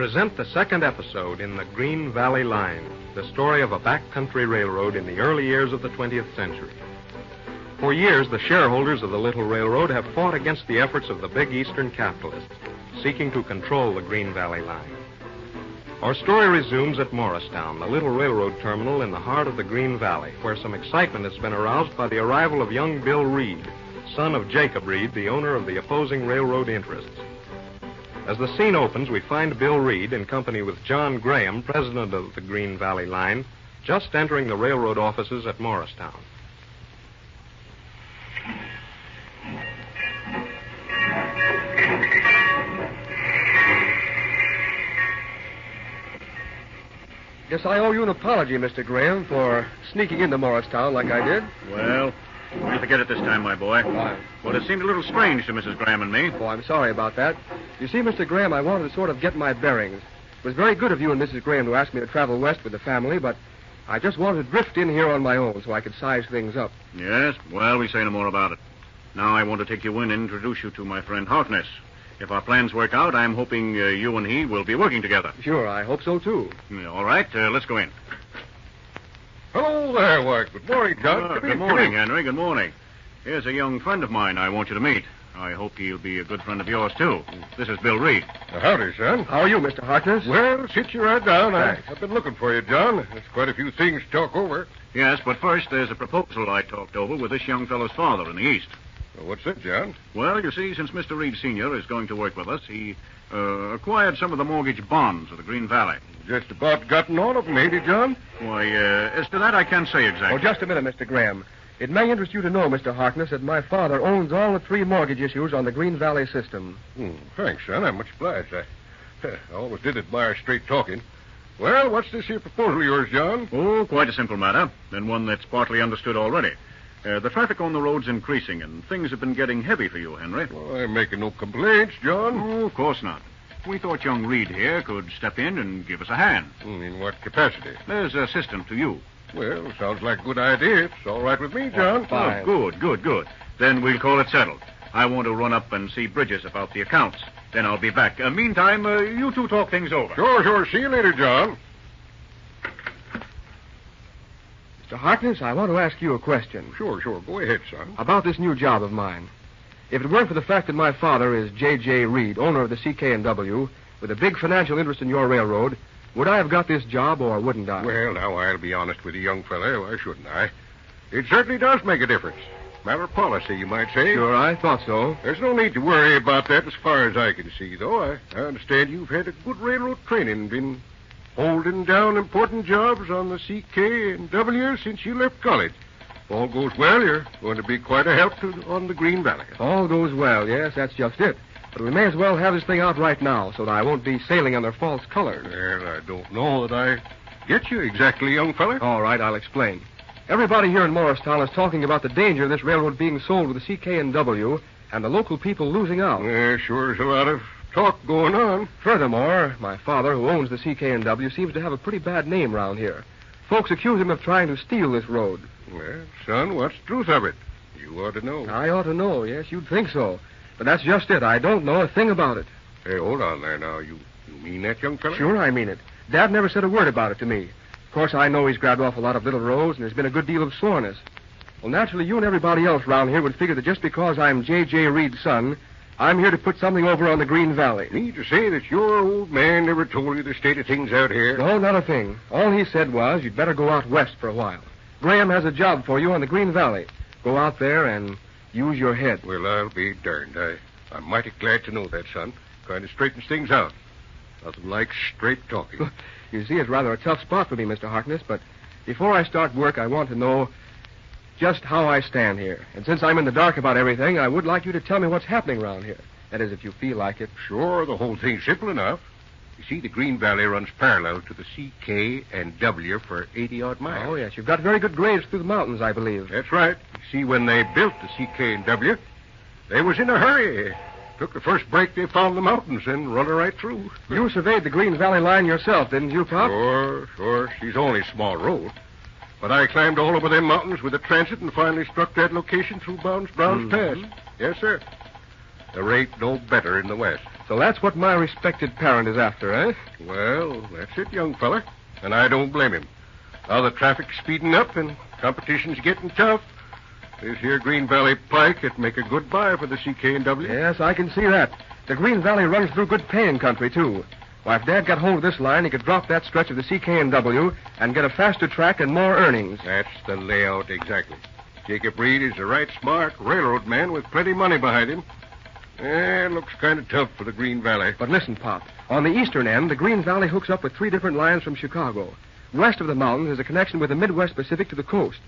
present the second episode in the Green Valley Line, the story of a backcountry railroad in the early years of the 20th century. For years, the shareholders of the little railroad have fought against the efforts of the big Eastern capitalists, seeking to control the Green Valley Line. Our story resumes at Morristown, the little railroad terminal in the heart of the Green Valley, where some excitement has been aroused by the arrival of young Bill Reed, son of Jacob Reed, the owner of the opposing railroad interests. As the scene opens, we find Bill Reed in company with John Graham, president of the Green Valley Line, just entering the railroad offices at Morristown. Guess I owe you an apology, Mr. Graham, for sneaking into Morristown like I did. Well, we'll forget it this time, my boy. Why? Well, it seemed a little strange to Mrs. Graham and me. Oh, I'm sorry about that. You see, Mr. Graham, I wanted to sort of get my bearings. It was very good of you and Mrs. Graham to ask me to travel west with the family, but I just wanted to drift in here on my own so I could size things up. Yes? Well, we say no more about it. Now I want to take you in and introduce you to my friend Harkness. If our plans work out, I'm hoping you and he will be working together. Sure, I hope so, too. All right, let's go in. Hello there, Ward. Good morning, John. Good morning, Henry. Good morning. Here's a young friend of mine I want you to meet. I hope he'll be a good friend of yours, too. This is Bill Reed. Howdy, son. How are you, Mr. Harkness? Well, sit you right down. Thanks. I've been looking for you, John. There's quite a few things to talk over. Yes, but first, there's a proposal I talked over with this young fellow's father in the East. Well, what's it, John? Well, you see, since Mr. Reed Sr. is going to work with us, he acquired some of the mortgage bonds of the Green Valley. Just about gotten all of them, ain't he, John? Why, as to that, I can't say exactly. Oh, just a minute, Mr. Graham. It may interest you to know, Mr. Harkness, that my father owns all the 3 mortgage issues on the Green Valley system. Thanks, son. I'm much obliged. I always did admire straight talking. Well, what's this here proposal of yours, John? Oh, quite a simple matter, and one that's partly understood already. The traffic on the road's increasing, and things have been getting heavy for you, Henry. Well, I'm making no complaints, John. Oh, of course not. We thought young Reed here could step in and give us a hand. In what capacity? As an assistant to you. Well, sounds like a good idea. It's all right with me, John. Fine. Oh, good. Then we'll call it settled. I want to run up and see Bridges about the accounts. Then I'll be back. Meantime, you two talk things over. Sure. See you later, John. Mr. Harkness, I want to ask you a question. Sure. Go ahead, son. About this new job of mine. If it weren't for the fact that my father is J.J. Reed, owner of the CK&W, with a big financial interest in your railroad, would I have got this job or wouldn't I? Well, now, I'll be honest with you, young fella. Why shouldn't I? It certainly does make a difference. Matter of policy, you might say. Sure, I thought so. There's no need to worry about that as far as I can see, though. I understand you've had a good railroad training, been holding down important jobs on the CK&W since you left college. If all goes well, you're going to be quite a help on the Green Valley. All goes well, yes, that's just it. But we may as well have this thing out right now so that I won't be sailing under false colors. Well, I don't know that I get you exactly, young fella. All right, I'll explain. Everybody here in Morristown is talking about the danger of this railroad being sold to the CK&W and the local people losing out. Sure, there's a lot of talk going on. Furthermore, my father, who owns the CK&W, seems to have a pretty bad name around here. Folks accuse him of trying to steal this road. Well, son, what's the truth of it? You ought to know. I ought to know, yes, you'd think so. But that's just it. I don't know a thing about it. Hey, hold on there now. You mean that, young fella? Sure, I mean it. Dad never said a word about it to me. Of course, I know he's grabbed off a lot of little roads, and there's been a good deal of soreness. Well, naturally, you and everybody else around here would figure that just because I'm J.J. Reed's son, I'm here to put something over on the Green Valley. Need to say that your old man never told you the state of things out here? No, not a thing. All he said was you'd better go out west for a while. Graham has a job for you on the Green Valley. Go out there and use your head. Well, I'll be darned. I'm mighty glad to know that, son. Kind of straightens things out. Nothing like straight talking. You see, it's rather a tough spot for me, Mr. Harkness, but before I start work, I want to know just how I stand here. And since I'm in the dark about everything, I would like you to tell me what's happening around here. That is, if you feel like it. Sure, the whole thing's simple enough. You see, the Green Valley runs parallel to the CK&W for 80-odd miles. Oh, yes. You've got very good grades through the mountains, I believe. That's right. You see, when they built the CK&W, they was in a hurry. Took the first break they found the mountains and run her right through. You surveyed the Green Valley line yourself, didn't you, Pop? Sure. She's only a small road. But I climbed all over them mountains with a transit and finally struck that location through Brown's Pass. Yes, sir. The rate no better in the west. So that's what my respected parent is after, eh? Well, that's it, young feller. And I don't blame him. Now the traffic's speeding up and competition's getting tough. This here Green Valley Pike would make a good buy for the CK&W. Yes, I can see that. The Green Valley runs through good paying country, too. Why, if Dad got hold of this line, he could drop that stretch of the CK&W and get a faster track and more earnings. That's the layout exactly. Jacob Reed is a right smart railroad man with plenty of money behind him. It looks kind of tough for the Green Valley. But listen, Pop. On the eastern end, the Green Valley hooks up with 3 different lines from Chicago. West of the mountains is a connection with the Midwest Pacific to the coast.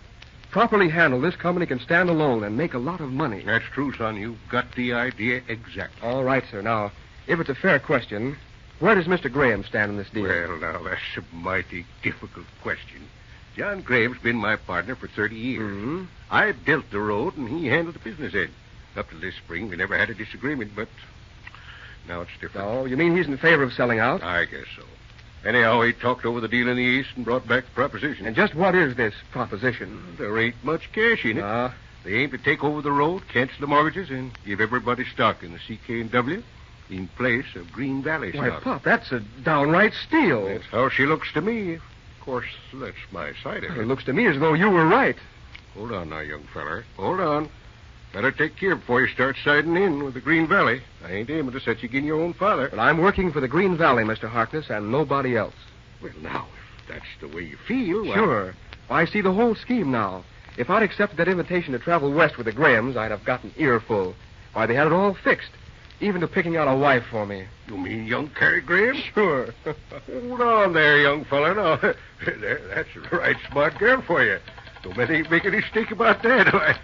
Properly handled, this company can stand alone and make a lot of money. That's true, son. You've got the idea exactly. All right, sir. Now, if it's a fair question, where does Mr. Graham stand in this deal? Well, now, that's a mighty difficult question. John Graham's been my partner for 30 years. Mm-hmm. I built the road, and he handled the business end. Up to this spring, we never had a disagreement, but now it's different. Oh, you mean he's in favor of selling out? I guess so. Anyhow, he talked over the deal in the East and brought back the proposition. And just what is this proposition? There ain't much cash in it. They aim to take over the road, cancel the mortgages, and give everybody stock in the CK&W in place of Green Valley Why, stock. Pop, that's a downright steal. That's how she looks to me. Of course, that's my side of It it. looks to me as though you were right. Hold on now, young feller. Hold on. Better take care before you start siding in with the Green Valley. I ain't aiming to set you again your own father. But I'm working for the Green Valley, Mr. Harkness, and nobody else. Well, now, if that's the way you feel... why- Sure. Why, I see the whole scheme now. If I'd accepted that invitation to travel west with the Grahams, I'd have got an earful. Why, they had it all fixed, even to picking out a wife for me. You mean young Kerry Graham? Sure. Hold on there, young fella. Now, that's a right smart girl for you. Don't make any mistake about that. Why,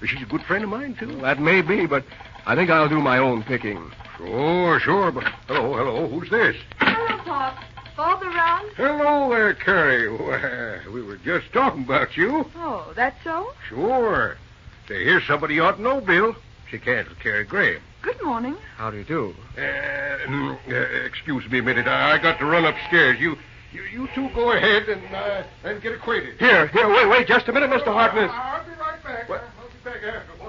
she's a good friend of mine, too. That may be, but I think I'll do my own picking. Sure, but... Hello, who's this? Hello, Pop. Father around? Hello there, Kerry. Well, we were just talking about you. Oh, that's so? Sure. Say, here's somebody you ought to know, Bill. She can't Kerry Graham. Good morning. How do you do? Excuse me a minute. I got to run upstairs. You two go ahead and get acquainted. Here, wait just a minute, Mr. Harkness. I'll be right back. What? I'll be back after a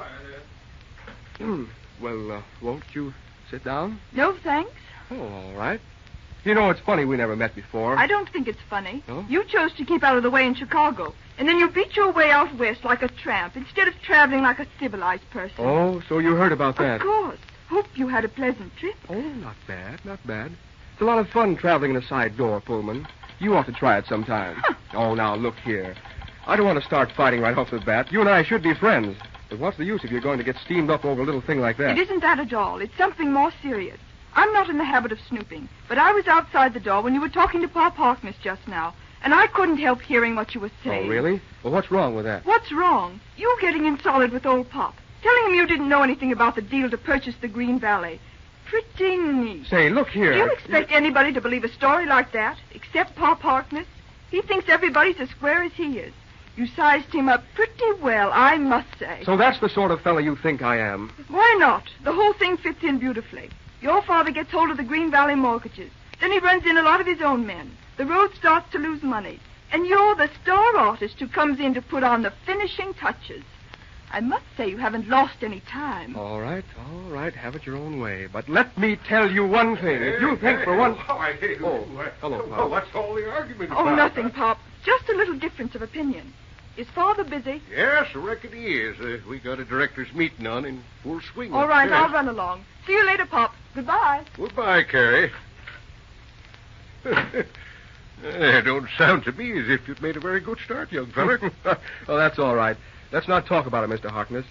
while. Well, won't you sit down? No, thanks. Oh, all right. You know, it's funny we never met before. I don't think it's funny. Oh? You chose to keep out of the way in Chicago, and then you beat your way out west like a tramp instead of traveling like a civilized person. Oh, so you heard about that. Of course. Hope you had a pleasant trip. Oh, not bad. It's a lot of fun traveling in a side door, Pullman. You ought to try it sometime. Huh. Oh, now, look here. I don't want to start fighting right off the bat. You and I should be friends. But what's the use if you're going to get steamed up over a little thing like that? It isn't that at all. It's something more serious. I'm not in the habit of snooping, but I was outside the door when you were talking to Pop Harkness just now, and I couldn't help hearing what you were saying. Oh, really? Well, what's wrong with that? What's wrong? You getting in solid with old Pop, telling him you didn't know anything about the deal to purchase the Green Valley. Pretty neat. Say, look here. Do you expect anybody to believe a story like that, except Pop Harkness? He thinks everybody's as square as he is. You sized him up pretty well, I must say. So that's the sort of fellow you think I am. Why not? The whole thing fits in beautifully. Your father gets hold of the Green Valley mortgages. Then he runs in a lot of his own men. The road starts to lose money. And you're the star artist who comes in to put on the finishing touches. I must say you haven't lost any time. All right. Have it your own way. But let me tell you one thing. If you think for one... hello, Pop. What's all the argument Oh, about? nothing, Pop. Just a little difference of opinion. Is Father busy? Yes, I reckon he is. We got a director's meeting on in full swing. All right, upstairs. I'll run along. See you later, Pop. Goodbye. Goodbye, Kerry. Don't sound to me as if you'd made a very good start, young feller. Oh, that's all right. Let's not talk about it, Mr. Harkness.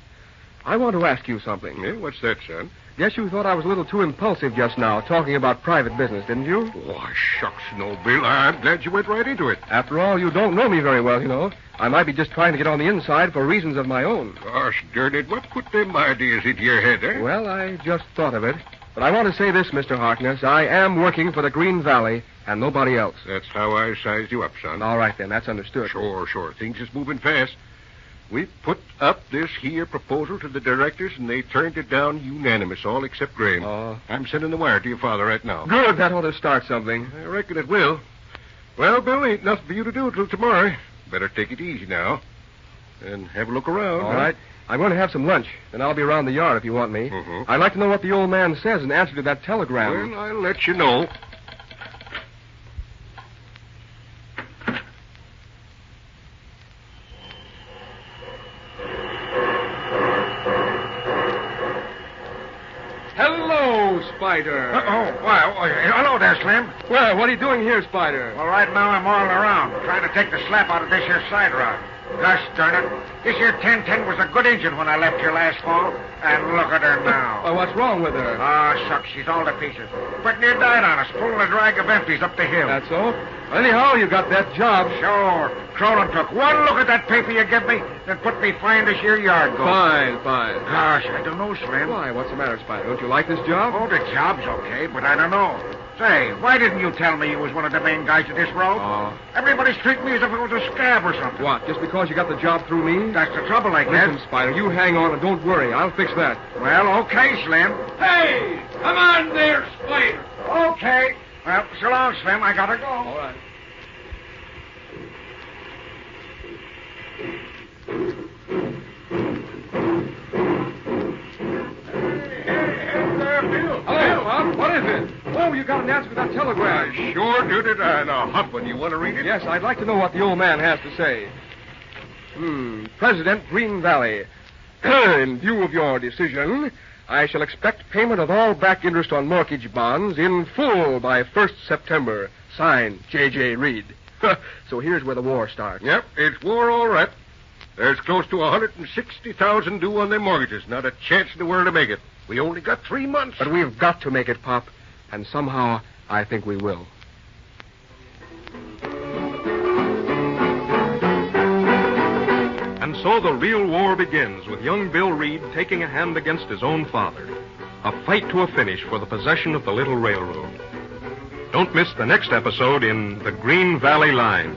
I want to ask you something. Yeah, what's that, son? Guess you thought I was a little too impulsive just now, talking about private business, didn't you? Oh, shucks, no, Bill. I'm glad you went right into it. After all, you don't know me very well, you know. I might be just trying to get on the inside for reasons of my own. Gosh darn it, what put them ideas into your head, eh? Well, I just thought of it. But I want to say this, Mr. Harkness. I am working for the Green Valley and nobody else. That's how I sized you up, son. All right, then. That's understood. Sure. Things is moving fast. We put up this here proposal to the directors, and they turned it down unanimous, all except Graham. Oh. I'm sending the wire to your father right now. Good. That ought to start something. I reckon it will. Well, Bill, ain't nothing for you to do till tomorrow. Better take it easy now. and have a look around. All right. I'm going to have some lunch, then I'll be around the yard if you want me. Mm-hmm. I'd like to know what the old man says in answer to that telegram. Well, I'll let you know. Hello, Spider. Hello there, Slim. Well, what are you doing here, Spider? Well, right now I'm all around, trying to take the slap out of this here side rod. Gosh darn it. This here 1010 was a good engine when I left here last fall, and look at her now. Well, what's wrong with her? Shucks, she's all to pieces. But near died on us, pulling a drag of empties up the hill. That's so? Anyhow, you got that job. Sure. Cronin took one look at that paper you give me, then put me fine this here yard go. Fine. Gosh, I don't know, Slim. Why, what's the matter, Spider? Don't you like this job? Oh, the job's okay, but I don't know. Say, why didn't you tell me you was one of the main guys of this road? Everybody's treating me as if it was a scab or something. What, just because you got the job through me? That's the trouble, I guess. Listen, Spider, you hang on and don't worry. I'll fix that. Well, okay, Slim. Hey, come on there, Spider. Okay. Well, so long, Slim. I gotta go. All right. Hello, Bob. What is it? Oh, you got an answer to that telegram. I sure did it, and a hot one. You want to read it? Yes, I'd like to know what the old man has to say. President Green Valley. In view of your decision, I shall expect payment of all back interest on mortgage bonds in full by 1st September. Signed, J.J. Reed. So here's where the war starts. Yep, it's war all right. There's close to $160,000 due on their mortgages. Not a chance in the world to make it. We only got 3 months. But we've got to make it, Pop. And somehow, I think we will. And so the real war begins, with young Bill Reed taking a hand against his own father. A fight to a finish for the possession of the little railroad. Don't miss the next episode in The Green Valley Line.